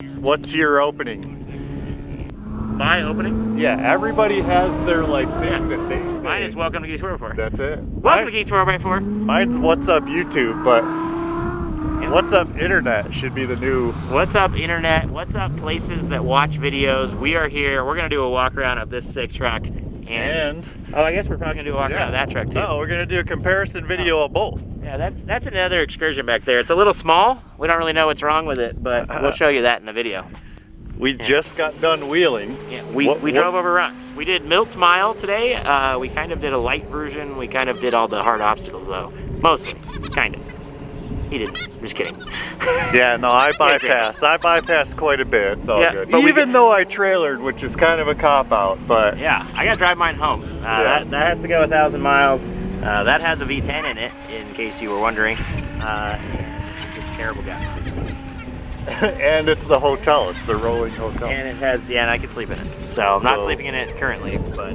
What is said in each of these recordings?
What's your opening? My opening? Yeah, everybody has their like thing that they say. Mine is welcome to Geeks4x4. That's it. Welcome to Geeks4x4. Mine's what's up YouTube, but what's up internet should be the new. What's up internet? What's up places that watch videos? We are here. We're gonna do a walk around of this sick truck. And oh, I guess we're probably gonna do a walk around of that truck too. Oh, we're gonna do a comparison video of both. Yeah, that's another excursion back there. It's a little small. We don't really know what's wrong with it, but we'll show you that in the video. We just got done wheeling. Yeah, we drove over rocks. We did Milt's Mile today. We kind of did a light version. We kind of did all the hard obstacles though. Mostly, kind of. He didn't. Just kidding. Yeah, no, I bypassed. I bypassed quite a bit. It's all good. But even though I trailered, which is kind of a cop-out, but... Yeah, I gotta drive mine home. That has to go 1,000 miles. That has a V10 in it, in case you were wondering. And it's terrible gas mileage. And it's the hotel. It's the rolling hotel. And it has, yeah, and I can sleep in it. So I'm not sleeping in it currently, but...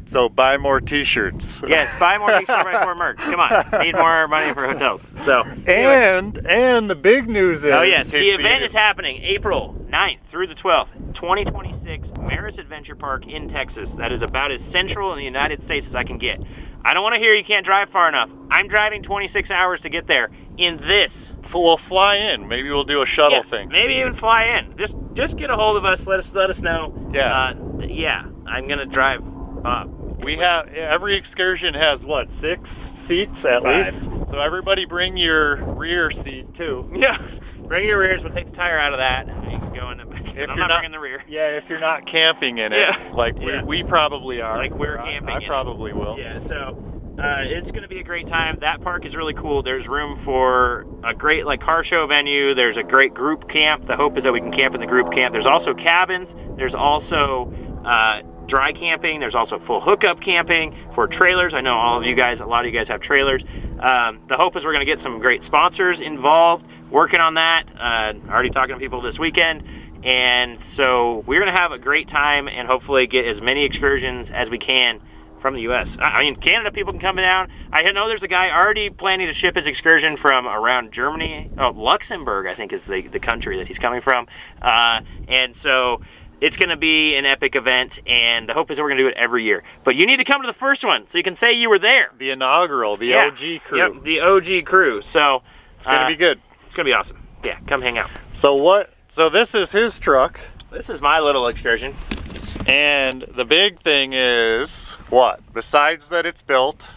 So buy more t-shirts. Yes, buy more Geeks4x4 merch. Come on, need more money for hotels. So and the big news is... Oh yes, the event is happening April 9th through the 12th, 2026, Maris Adventure Park in Texas. That is about as central in the United States as I can get. I don't want to hear you can't drive far enough. I'm driving 26 hours to get there in this. We'll fly in. Maybe we'll do a shuttle thing. Maybe even fly in. Just get a hold of us. Let us know. Yeah. Yeah, I'm gonna drive up. We have, every excursion has what, 6 seats at least? So everybody bring your rear seat too. Yeah, bring your rears. We'll take the tire out of that. And you can go in the back. I'm not bringing the rear. Yeah, if you're not camping in it, like we probably are. Like we're camping. I probably will. Yeah, so it's gonna be a great time. That park is really cool. There's room for a great like car show venue. There's a great group camp. The hope is that we can camp in the group camp. There's also cabins. There's also dry camping. There's also full hookup camping for trailers. I know a lot of you guys have trailers. The hope is we're going to get some great sponsors involved, working on that. Already talking to people this weekend. And so we're going to have a great time and hopefully get as many excursions as we can from the U.S. I mean, Canada people can come down. I know there's a guy already planning to ship his excursion from around Germany. Oh, Luxembourg, I think is the country that he's coming from. And so it's going to be an epic event, and the hope is that we're going to do it every year. But you need to come to the first one so you can say you were there. The inaugural, the OG crew. Yep, the OG crew. So it's going to be good. It's going to be awesome. Yeah, come hang out. So this is his truck. This is my little excursion. And the big thing is what? Besides that it's built,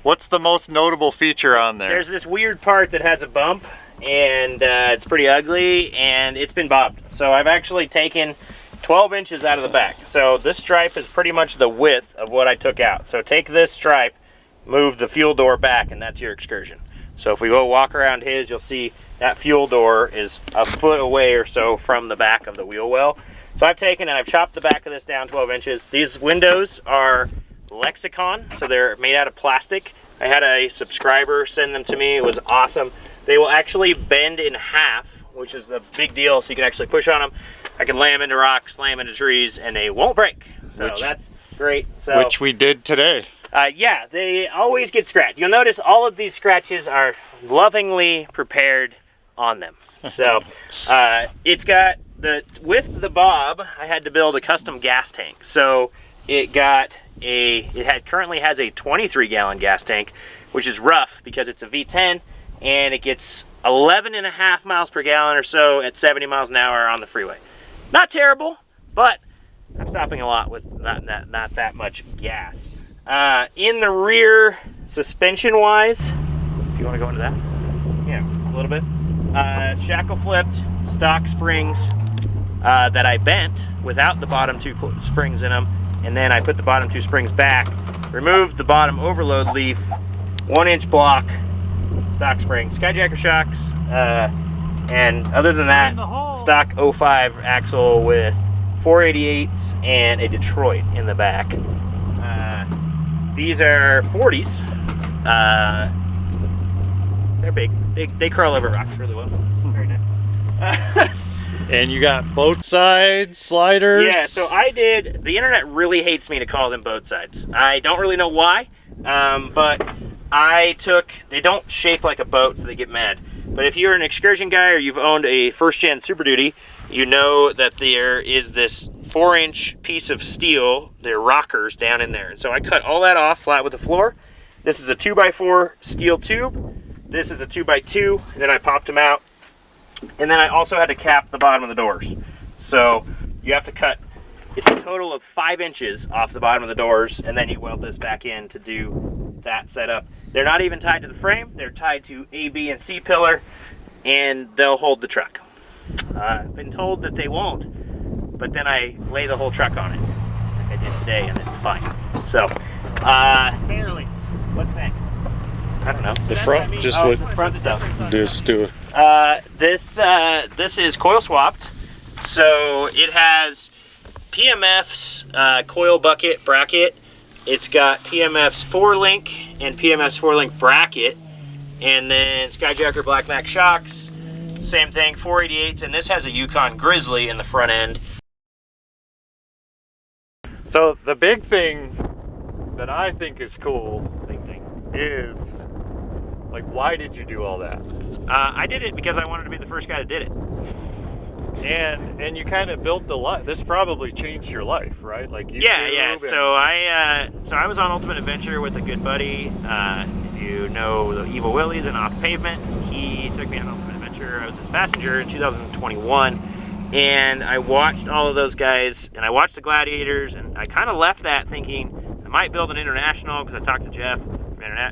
what's the most notable feature on there? There's this weird part that has a bump, and it's pretty ugly, and it's been bobbed. So I've actually taken 12 inches out of the back. So this stripe is pretty much the width of what I took out. So take this stripe, move the fuel door back, and that's your excursion. So if we go walk around his, you'll see that fuel door is a foot away or so from the back of the wheel well. So I've taken and I've chopped the back of this down 12 inches. These windows are Lexicon, so they're made out of plastic. I had a subscriber send them to me. It was awesome. They will actually bend in half, which is a big deal, so you can actually push on them. I can lay them into rocks, slam into trees, and they won't break. So that's great. So, which we did today. Yeah, they always get scratched. You'll notice all of these scratches are lovingly prepared on them. So it's got with the bob, I had to build a custom gas tank. So currently has a 23-gallon gas tank, which is rough because it's a V10, and it gets 11.5 miles per gallon or so at 70 miles an hour on the freeway. Not terrible, but I'm stopping a lot with not that much gas. In the rear, suspension-wise, if you want to go into that, yeah, a little bit. Shackle flipped stock springs that I bent without the bottom 2 springs in them, and then I put the bottom 2 springs back, removed the bottom overload leaf, 1-inch block, stock spring, Skyjacker shocks, and other than that, stock 05 axle with 488s and a Detroit in the back. These are 40s. They're big. They curl over rocks really well. Very nice. And you got boat side sliders? Yeah, so the internet really hates me to call them boat sides. I don't really know why, but they don't shape like a boat, so they get mad. But But if you're an Excursion guy or you've owned a first-gen Super Duty, you know that there is this 4-inch piece of steel, they're rockers down in there. And so I cut all that off flat with the floor. This is a 2x4 steel tube. This is a 2x2, and then I popped them out. And then I also had to cap the bottom of the doors. So you have to cut, it's a total of 5 inches off the bottom of the doors, and then you weld this back in to do that setup. They're not even tied to the frame, they're tied to A, B, and C pillar, and they'll hold the truck. I've been told that they won't, but then I lay the whole truck on it, like I did today, and it's fine. So, barely. What's next? I don't know. The front, just oh, what? The front stuff. Just do it. This is coil swapped, so it has PMF's coil bucket bracket. It's got PMF's 4-link and PMF's 4-link bracket, and then Skyjacker Black Mac shocks. Same thing, 488s, and this has a Yukon Grizzly in the front end. So the big thing that I think is cool is, like, why did you do all that? I did it because I wanted to be the first guy that did it. And you kind of built the life. This probably changed your life, right? Like you. Yeah. So I was on Ultimate Adventure with a good buddy. If you know the Evil Willies and Off Pavement, he took me on Ultimate Adventure. I was his passenger in 2021, and I watched all of those guys, and I watched the Gladiators, and I kind of left that thinking I might build an international because I talked to Jeff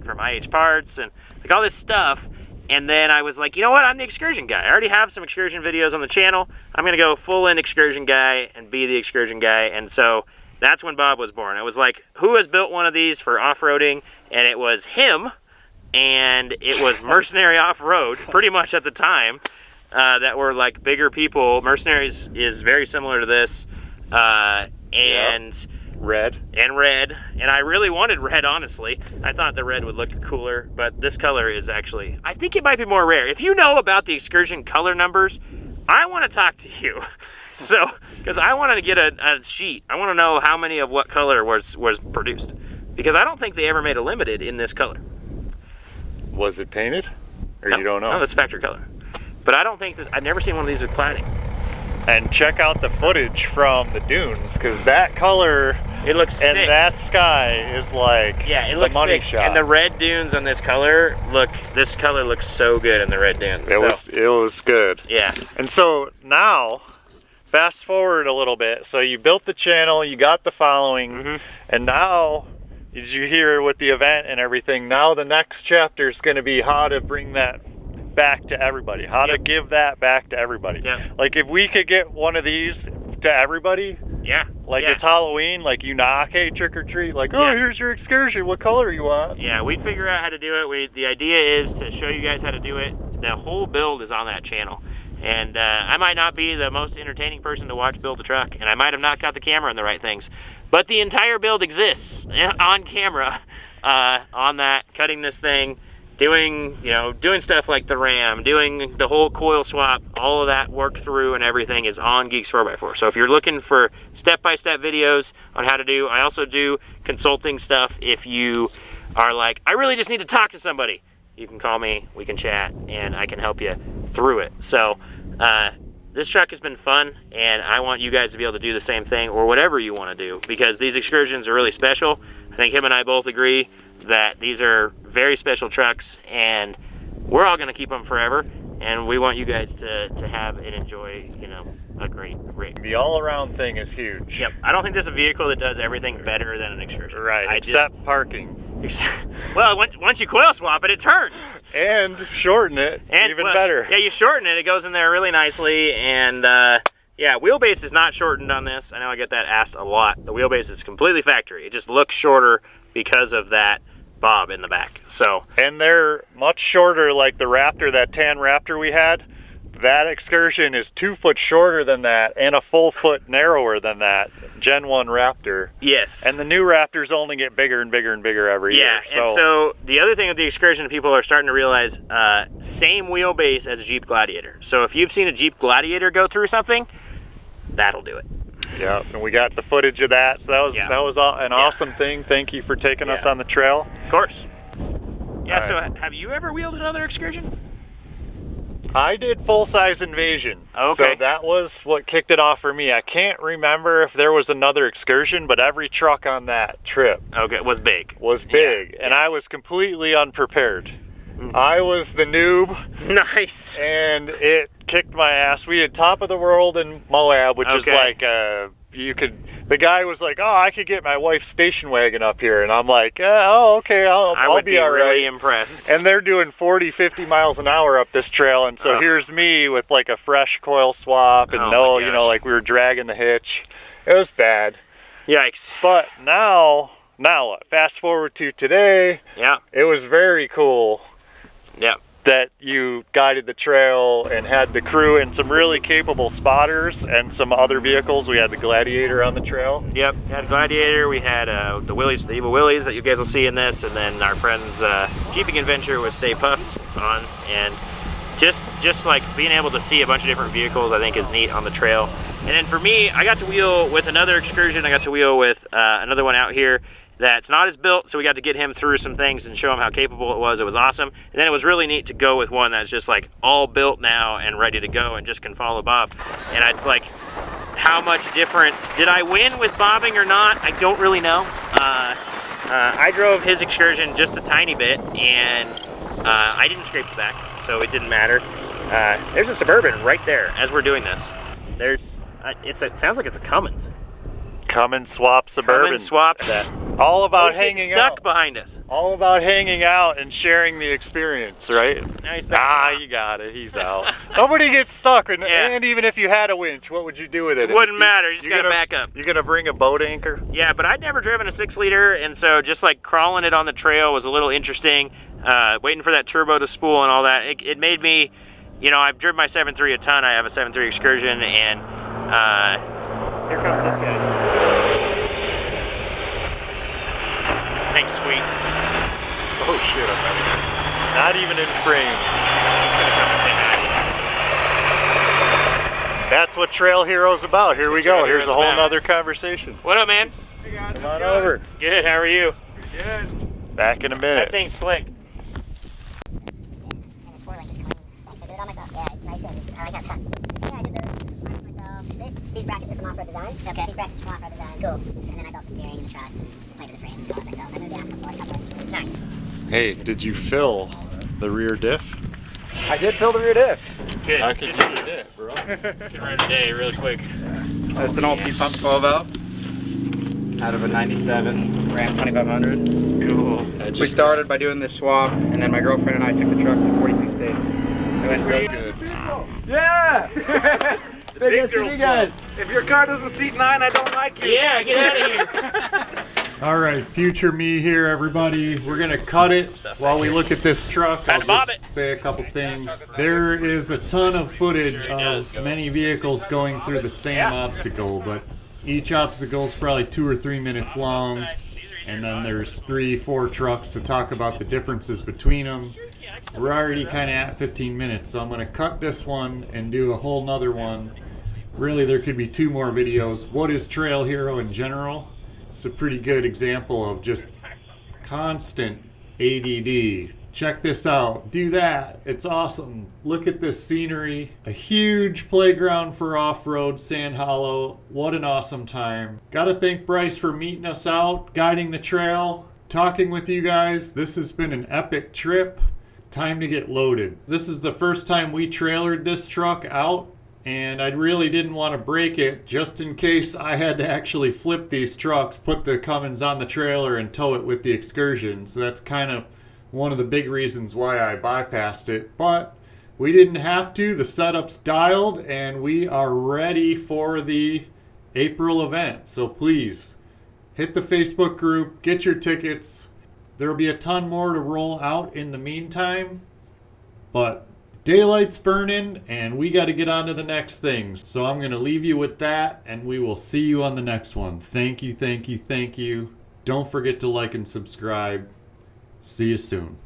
from IH Parts and like all this stuff. And then I was like, you know what? I'm the Excursion guy. I already have some Excursion videos on the channel. I'm going to go full-in Excursion guy and be the Excursion guy. And so that's when Bob was born. I was like, who has built one of these for off-roading? And it was him, and it was Mercenary Off-Road, pretty much at the time, that were like bigger people. Mercenaries is very similar to this. And red. And I really wanted red, honestly. I thought the red would look cooler, but this color is actually, I think it might be more rare. If you know about the Excursion color numbers, I want to talk to you. So, because I wanted to get a sheet. I want to know how many of what color was produced. Because I don't think they ever made a limited in this color. Was it painted? Or No, you don't know? No, it's factory color. But I don't think that, I've never seen one of these with cladding. And check out the footage from the dunes, because that color, it looks sick. And that sky is like, yeah, it looks the money sick. shot. And the red dunes on this color looks so good in the red dunes. It was good. Yeah. And so now, fast forward a little bit. So you built the channel, you got the following, and now, did you hear with the event and everything, now the next chapter is going to be how to bring that back to everybody, how to give that back to everybody. Like if we could get one of these to everybody, it's Halloween, like you knock, hey, trick or treat, like, oh, here's your excursion, what color you want? Yeah, we'd figure out how to do it. The idea is to show you guys how to do it. The whole build is on that channel, and I might not be the most entertaining person to watch build the truck, and I might have not got the camera on the right things, but the entire build exists on camera, on that, cutting this thing, doing stuff like the ram, doing the whole coil swap, all of that work through and everything is on Geeks4x4. So if you're looking for step-by-step videos on how to do, I also do consulting stuff. If you are like, I really just need to talk to somebody, you can call me, we can chat, and I can help you through it. So this truck has been fun, and I want you guys to be able to do the same thing or whatever you want to do, because these excursions are really special. I think him and I both agree that these are very special trucks, and we're all going to keep them forever, and we want you guys to have and enjoy, a great rig. The all-around thing is huge. Yep. I don't think there's a vehicle that does everything better than an Excursion. Right, except parking. Well, once you coil swap it, it turns. And shorten it, even better. Yeah, you shorten it, it goes in there really nicely, and yeah, wheelbase is not shortened on this. I know I get that asked a lot. The wheelbase is completely factory. It just looks shorter because of that bob in the back. So, and they're much shorter, like the Raptor, that tan Raptor we had. That Excursion is 2 foot shorter than that and a full foot narrower than that Gen 1 Raptor. Yes. And the new Raptors only get bigger and bigger and bigger every year. Yeah, and so the other thing with the Excursion, people are starting to realize, same wheelbase as a Jeep Gladiator. So if you've seen a Jeep Gladiator go through something, that'll do it. Yeah, and we got the footage of that, so that was an awesome thing. Thank you for taking us on the trail. Of course. Yeah, so have you ever wheeled another Excursion? I did full-size Invasion. Okay. So that was what kicked it off for me. I can't remember if there was another excursion, but every truck on that trip was big. And I was completely unprepared. I was the noob. Nice. And it kicked my ass. We had top of the world in Moab, which is like the guy was like, oh, I could get my wife's station wagon up here. And I'm like, oh, okay, I'll be all right. really impressed. And they're doing 40, 50 miles an hour up this trail. And so here's me with like a fresh coil swap and you know, like we were dragging the hitch. It was bad. Yikes. But now what? Fast forward to today. Yeah. It was very cool. Yeah. That you guided the trail and had the crew and some really capable spotters and some other vehicles. We had the Gladiator on the trail. Yep, we had Gladiator, we had the Willies, the Evil Willies that you guys will see in this, and then our friend's Jeeping Adventure with Stay Puffed on, and just like being able to see a bunch of different vehicles I think is neat on the trail. And then for me, I got to wheel with another excursion. I got to wheel with another one out here that's not as built, so we got to get him through some things and show him how capable it was. It was awesome. And then it was really neat to go with one that's just like all built now and ready to go and just can follow Bob. And it's like, how much difference did I win with bobbing or not? I don't really know. I drove his excursion just a tiny bit, and I didn't scrape the back, so it didn't matter. There's a Suburban right there as we're doing this. There's it sounds like it's a Cummins. Cummins swap Suburban. Cummins swap that. All about hanging out. Stuck behind us. All about hanging out and sharing the experience, right? Now he's back. You got it. He's out. Nobody gets stuck. And even if you had a winch, what would you do with it? It wouldn't matter. You just got to back up. You gonna bring a boat anchor? Yeah, but I'd never driven a 6-liter, and so just like crawling it on the trail was a little interesting. Waiting for that turbo to spool and all that. It made me, you know, I've driven my 7.3 a ton. I have a 7.3 Excursion, and here comes this guy. Thanks, sweet. Oh shit, I'm not even in frame. He's gonna come and say hi. That's what Trail Hero's about. Here we go. Here's a whole nother conversation. What up, man? Hey guys, Come on over. Good, how are you? Good. Back in a minute. That thing's slick. These brackets are from Off-Road Design. Okay. These brackets are from Off-Road Design. Cool. And then I built the steering and the truss and played with the frame and all that myself. I moved the axle forward a couple inches. Nice. Hey, did you fill the rear diff? I did fill the rear diff. Good. I could use your diff, bro. Can run today really quick. It's an old P-pump 12 valve out of a 97 Ram 2500. Cool. We started by doing this swap, and then my girlfriend and I took the truck to 42 states. We went Good. Yeah! Big SUV guys. If your car doesn't seat 9, I don't like you. Yeah, get out of here. All right, future me here, everybody. We're gonna cut it while we look at this truck. I'll just say a couple things. There is a ton of footage of many vehicles going through the same obstacle, but each obstacle is probably 2 or 3 minutes long, and then there's 3-4 trucks to talk about the differences between them. We're already kind of at 15 minutes, so I'm gonna cut this one and do a whole nother one. Really, there could be 2 more videos. What is Trail Hero in general? It's a pretty good example of just constant ADD. Check this out. Do that. It's awesome. Look at this scenery. A huge playground for off-road, Sand Hollow. What an awesome time. Gotta thank Bryce for meeting us out, guiding the trail, talking with you guys. This has been an epic trip. Time to get loaded. This is the first time we trailered this truck out, and I really didn't want to break it just in case I had to actually flip these trucks, put the Cummins on the trailer and tow it with the Excursion. So that's kind of one of the big reasons why I bypassed it. But we didn't have to. The setup's dialed and we are ready for the April event. So please hit the Facebook group, get your tickets. There'll be a ton more to roll out in the meantime. But daylight's burning and we got to get on to the next things. So I'm going to leave you with that and we will see you on the next one. Thank you, thank you, thank you. Don't forget to like and subscribe. See you soon.